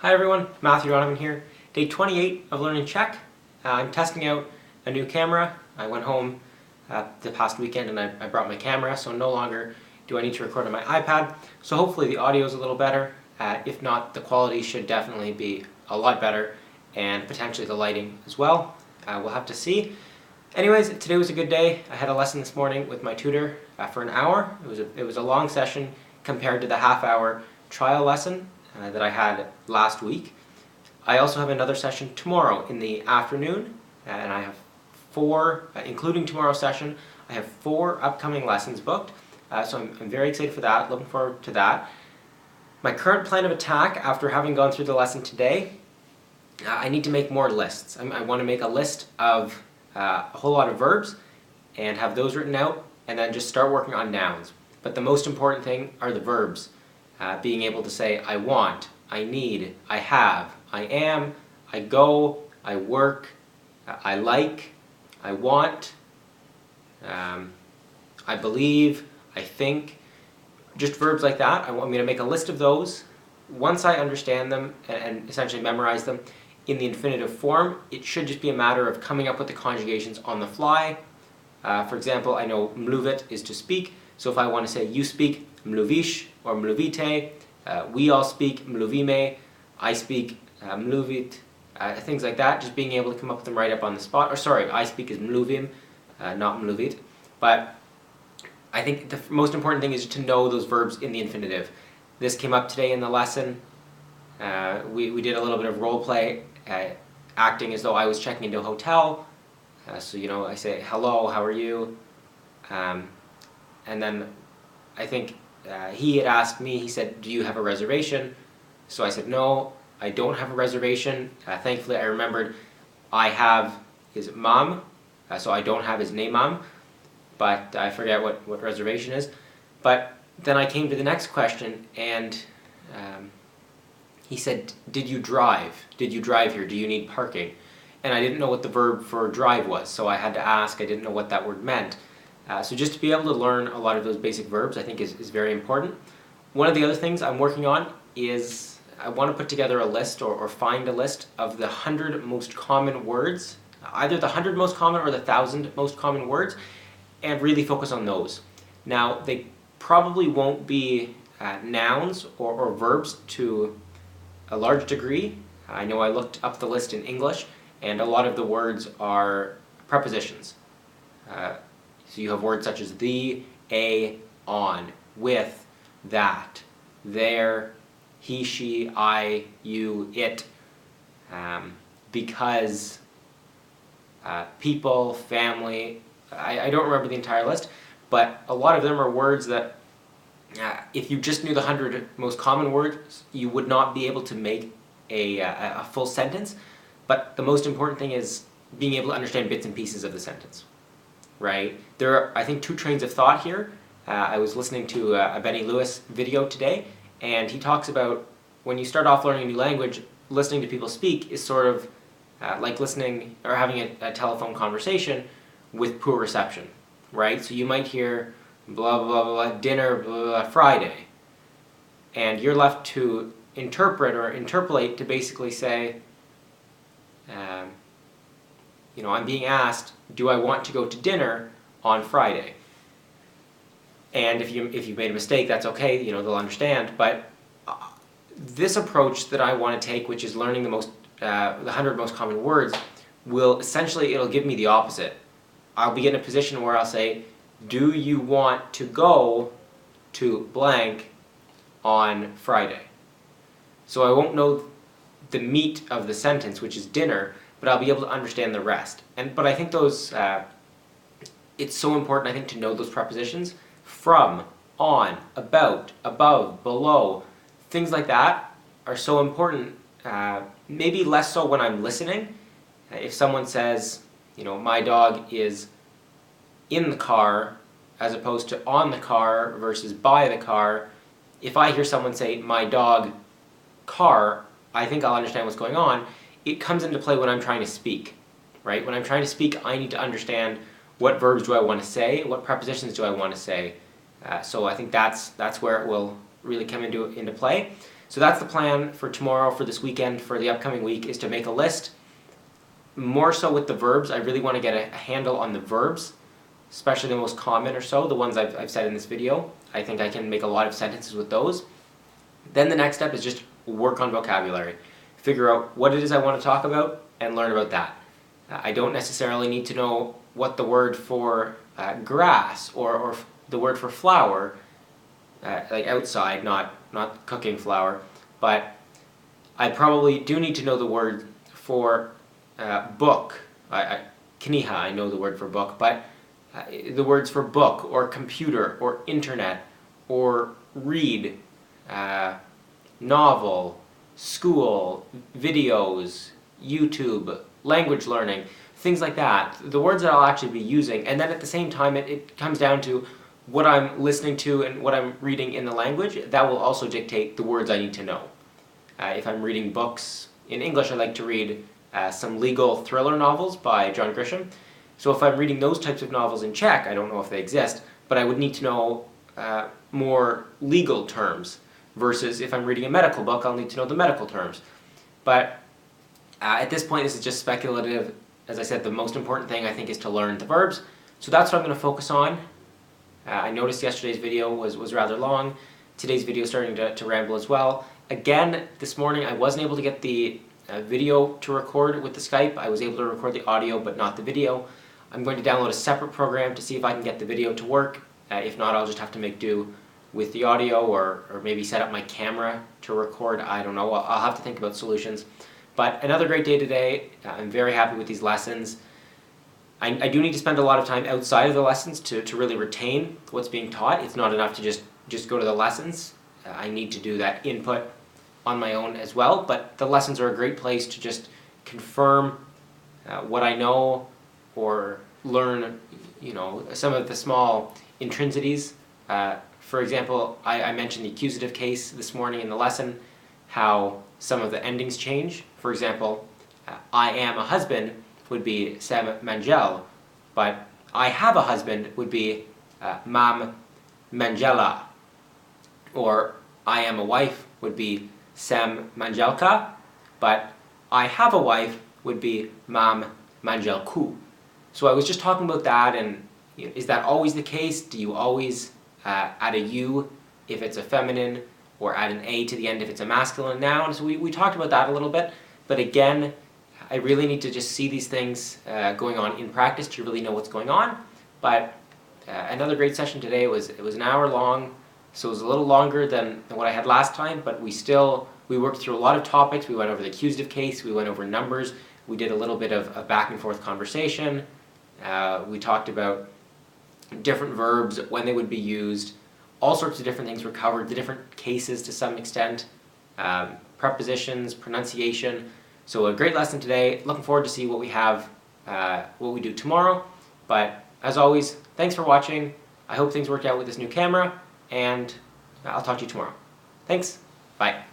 Hi everyone, Matthew Donovan here. Day 28 of learning Czech. I'm testing out a new camera. I went home the past weekend and I brought my camera, so no longer do I need to record on my iPad. So hopefully the audio is a little better. If not, the quality should definitely be a lot better, and potentially the lighting as well. We'll have to see. Anyways, today was a good day. I had a lesson this morning with my tutor for an hour. It was a long session compared to the half-hour trial lesson that I had last week. I also have another session tomorrow in the afternoon, and I have four, including tomorrow's session, I have 4 upcoming lessons booked, so I'm very excited for that, looking forward to that. My current plan of attack, after having gone through the lesson today, I need to make more lists. I want to make a list of a whole lot of verbs and have those written out, and then just start working on nouns. But the most important thing are the verbs. Being able to say I want, I need, I have, I am, I go, I work, I like, I want, I believe, I think, just verbs like that. I'm going to make a list of those. Once I understand them and essentially memorize them in the infinitive form, it should just be a matter of coming up with the conjugations on the fly. For example, I know mluvit is to speak, so if I want to say you speak, mluvíš or mluvíte, we all speak, mluvíme, I speak, mluvit, things like that, just being able to come up with them right up on the spot. Or sorry, I speak is mluvím, not mluvit. But I think the most important thing is to know those verbs in the infinitive. This came up today in the lesson. We did a little bit of role play, acting as though I was checking into a hotel. So, you know, I say, hello, how are you? And then I think he had asked me, he said, do you have a reservation? So I said, no, I don't have a reservation. Thankfully, I remembered I have his mom, so I don't have his name mom, but I forget what reservation is. But then I came to the next question, and he said, did you drive? Did you drive here? Do you need parking? And I didn't know what the verb for drive was, so I had to ask. I didn't know what that word meant. So just to be able to learn a lot of those basic verbs, I think is very important. One of the other things I'm working on is I want to put together a list or find a list of the 100 most common words, either the 100 most common or the 1,000 most common words, and really focus on those. Now, they probably won't be nouns or verbs to a large degree. I know I looked up the list in English, and a lot of the words are prepositions. So you have words such as the, a, on, with, that, there, he, she, I, you, it, because, people, family. I don't remember the entire list, but a lot of them are words that if you just knew the 100 most common words, you would not be able to make a full sentence. But the most important thing is being able to understand bits and pieces of the sentence. Right? There are, I think, 2 trains of thought here. I was listening to a Benny Lewis video today, and he talks about when you start off learning a new language, listening to people speak is sort of like listening or having a telephone conversation with poor reception, right? So you might hear blah, blah, blah, dinner, blah, blah, Friday, and you're left to interpret or interpolate to basically say, you know, I'm being asked, do I want to go to dinner on Friday? And if you made a mistake, that's okay, you know, they'll understand. But this approach that I want to take, which is learning the 100 most common words, will essentially, it'll give me the opposite. I'll be in a position where I'll say, do you want to go to blank on Friday? So I won't know the meat of the sentence, which is dinner, but I'll be able to understand the rest. But I think those, it's so important, I think, to know those prepositions. From, on, about, above, below, things like that are so important. Maybe less so when I'm listening. If someone says, you know, my dog is in the car, as opposed to on the car versus by the car, if I hear someone say, my dog, car, I think I'll understand what's going on. It comes into play when I'm trying to speak, right? When I'm trying to speak, I need to understand what verbs do I want to say, what prepositions do I want to say. So I think that's where it will really come into play. So that's the plan for tomorrow, for this weekend, for the upcoming week, is to make a list. More so with the verbs, I really want to get a handle on the verbs, especially the most common or so, the ones I've said in this video. I think I can make a lot of sentences with those. Then the next step is just work on vocabulary. Figure out what it is I want to talk about and learn about that. I don't necessarily need to know what the word for grass or the word for flower, like outside, not cooking flour, but I probably do need to know the word for book. Kniha, I know the word for book, but the words for book or computer or internet or read, novel, school, videos, YouTube, language learning, things like that. The words that I'll actually be using, and then at the same time it comes down to what I'm listening to and what I'm reading in the language. That will also dictate the words I need to know. If I'm reading books in English, I like to read some legal thriller novels by John Grisham. So if I'm reading those types of novels in Czech, I don't know if they exist, but I would need to know more legal terms, versus if I'm reading a medical book, I'll need to know the medical terms. But at this point, this is just speculative. As I said, the most important thing I think is to learn the verbs. So that's what I'm going to focus on. I noticed yesterday's video was rather long. Today's video is starting to ramble as well. Again, this morning I wasn't able to get the video to record with the Skype. I was able to record the audio but not the video. I'm going to download a separate program to see if I can get the video to work. If not, I'll just have to make do with the audio, or maybe set up my camera to record. I don't know. I'll have to think about solutions. But another great day today. I'm very happy with these lessons. I do need to spend a lot of time outside of the lessons to really retain what's being taught. It's not enough to just go to the lessons. I need to do that input on my own as well. But the lessons are a great place to just confirm what I know, or learn, some of the small intrinsities. For example, I mentioned the accusative case this morning in the lesson, how some of the endings change. For example, I am a husband would be Sam Manjel, but I have a husband would be Mam Manjela. Or I am a wife would be Sam Manjelka, but I have a wife would be Mam Manjelku. So I was just talking about that, and is that always the case? Do you always add a U if it's a feminine, or add an A to the end if it's a masculine noun? So we talked about that a little bit, but again, I really need to just see these things going on in practice to really know what's going on. But another great session today. It was an hour long, so it was a little longer than what I had last time, but we worked through a lot of topics. We went over the accusative case, we went over numbers, we did a little bit of back and forth conversation. We talked about different verbs, when they would be used, all sorts of different things were covered, the different cases to some extent, prepositions, pronunciation. So a great lesson today. Looking forward to see what we have, what we do tomorrow. But as always, thanks for watching. I hope things worked out with this new camera, and I'll talk to you tomorrow. Thanks. Bye.